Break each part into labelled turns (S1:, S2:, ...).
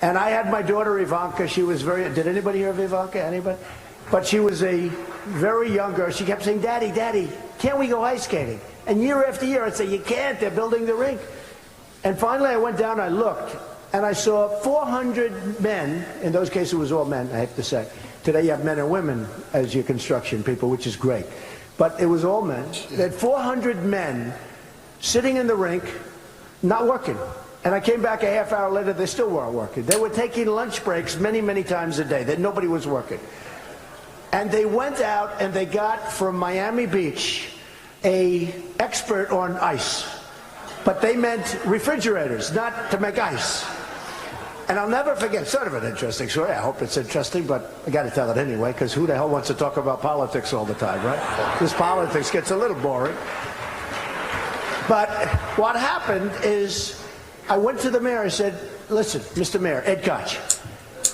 S1: And I had my daughter Ivanka. She was did anybody hear of Ivanka? Anybody? But she was a very young girl. She kept saying, Daddy, Daddy, can't we go ice skating? And year after year I'd say, you can't, they're building the rink. And finally I went down, I looked, and I saw 400 men. In those cases it was all men, I have to say. Today you have men and women as your construction people, which is great. But it was all men. They had 400 men sitting in the rink, not working. And I came back a half hour later, they still weren't working. They were taking lunch breaks many, many times a day. That nobody was working. And they went out and they got from Miami Beach an expert on ice. But they meant refrigerators, not to make ice. And I'll never forget, sort of an interesting story. I hope it's interesting, but I got to tell it anyway, because who the hell wants to talk about politics all the time, right? This politics gets a little boring. But what happened is, I went to the mayor, I said, listen, Mr. Mayor, Ed Koch,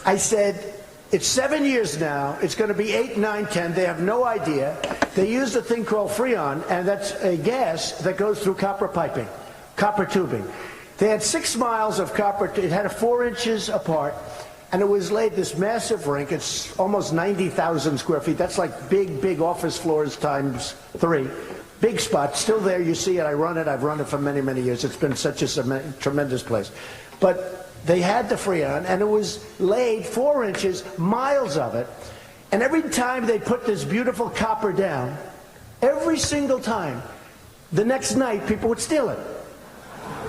S1: I said, it's 7 years now, it's going to be 8, 9, 10, they have no idea. They used a thing called Freon, and that's a gas that goes through copper piping, copper tubing. They had 6 miles of copper, it had 4 inches apart, and it was laid this massive rink. It's almost 90,000 square feet. That's like big, big office floors times 3. Big spot, still there, you see it, I run it, I've run it for many, many years. It's been such a tremendous place. But they had the Freon, and it was laid 4 inches, miles of it, and every time they put this beautiful copper down, every single time, the next night people would steal it.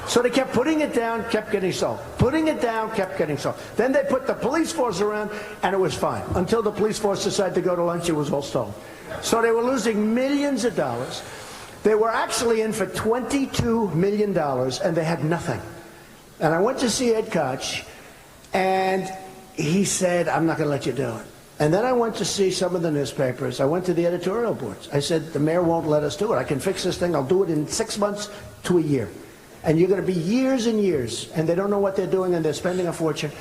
S1: So they kept putting it down, kept getting sold. Putting it down, kept getting sold. Then they put the police force around, and it was fine. Until the police force decided to go to lunch, it was all stolen. So they were losing millions of dollars. They were actually in for $22 million, and they had nothing. And I went to see Ed Koch, and he said, I'm not going to let you do it. And then I went to see some of the newspapers. I went to the editorial boards. I said, the mayor won't let us do it. I can fix this thing. I'll do it in 6 months to a year. And you're going to be years and years, and they don't know what they're doing, and they're spending a fortune.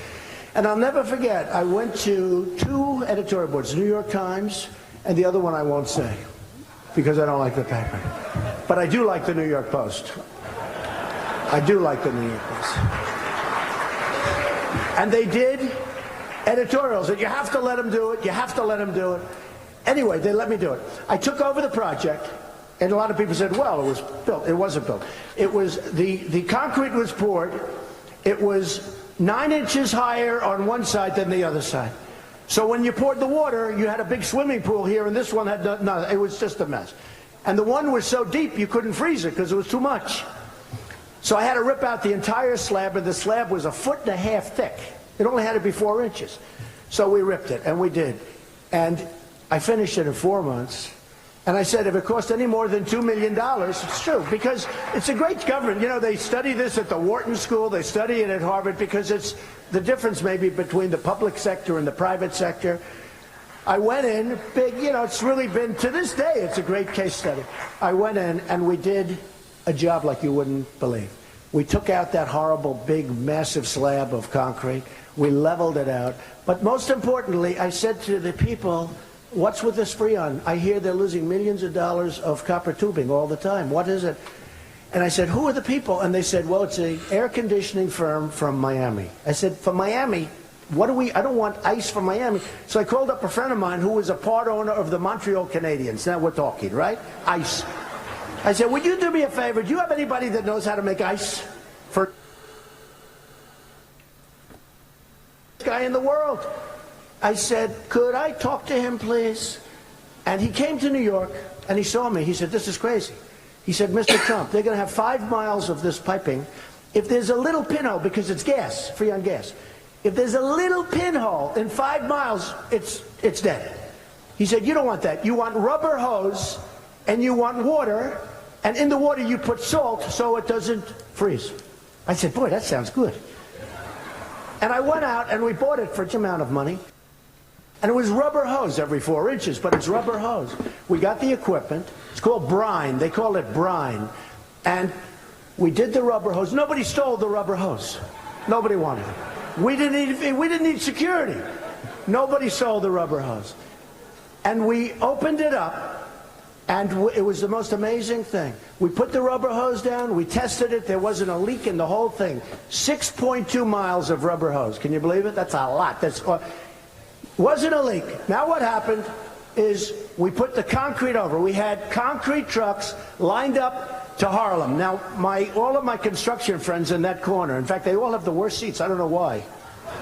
S1: And I'll never forget, I went to 2 editorial boards, the New York Times, and the other one I won't say, because I don't like the paper. But I do like the New York Post. I do like the New York Post. And they did editorials that you have to let them do it, you have to let them do it. Anyway, they let me do it. I took over the project, and a lot of people said, well, it was built. It wasn't built. It was, the concrete was poured. It was 9 inches higher on one side than the other side. So when you poured the water, you had a big swimming pool here, and this one had nothing. It was just a mess. And the one was so deep, you couldn't freeze it because it was too much. So I had to rip out the entire slab, and the slab was 1.5 feet thick. It only had to be 4 inches. So we ripped it, and we did. And I finished it in 4 months. And I said, if it cost any more than $2 million, it's true, because it's a great government. You know, they study this at the Wharton School, they study it at Harvard, because it's the difference maybe between the public sector and the private sector. I went in, big, you know, it's really been, to this day, it's a great case study. I went in, and we did a job like you wouldn't believe. We took out that horrible, big, massive slab of concrete. We leveled it out. But most importantly, I said to the people, what's with this Freon? I hear they're losing millions of dollars of copper tubing all the time. What is it? And I said, who are the people? And they said, well, it's an air conditioning firm from Miami. I said, from Miami? What do we, I don't want ice from Miami. So I called up a friend of mine who was a part owner of the Montreal Canadiens. Now we're talking, right? Ice. I said, would you do me a favor? Do you have anybody that knows how to make ice for this guy in the world? I said, could I talk to him, please? And he came to New York, and he saw me. He said, this is crazy. He said, Mr. Trump, they're going to have 5 miles of this piping. If there's a little pinhole, because it's gas, Freon gas, if there's a little pinhole in 5 miles, it's dead. He said, you don't want that. You want rubber hose, and you want water, and in the water you put salt so it doesn't freeze. I said, boy, that sounds good. And I went out, and we bought it for a amount of money. And it was rubber hose every 4 inches, but it's rubber hose. We got the equipment. It's called brine. They call it brine. And we did the rubber hose. Nobody stole the rubber hose. Nobody wanted it. We didn't need security. Nobody stole the rubber hose. And we opened it up, And it was the most amazing thing. We put the rubber hose down, we tested it, there wasn't a leak in the whole thing. 6.2 miles of rubber hose. Can you believe it? That's a lot. Wasn't a leak. Now what happened is we put the concrete over. We had concrete trucks lined up to Harlem. Now, all of my construction friends in that corner, in fact, they all have the worst seats. I don't know why.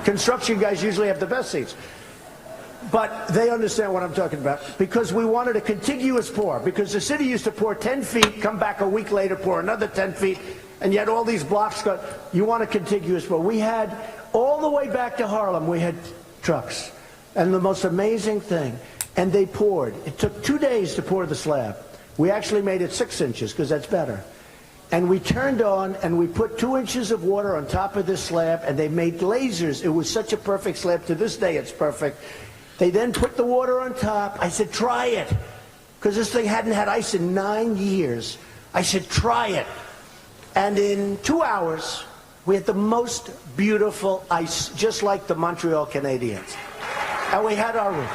S1: Construction guys usually have the best seats. But they understand what I'm talking about, because we wanted a contiguous pour, because the city used to pour 10 feet, come back a week later, pour another 10 feet, and yet all these blocks got, you want a contiguous pour. We had, all the way back to Harlem, we had trucks. And the most amazing thing, and they poured. It took 2 days to pour the slab. We actually made it 6 inches, because that's better. And we turned on, and we put 2 inches of water on top of this slab, and they made lasers. It was such a perfect slab. To this day, it's perfect. They then put the water on top. I said, try it. Because this thing hadn't had ice in 9 years. I said, try it. And in 2 hours, we had the most beautiful ice, just like the Montreal Canadiens. And we had our roof.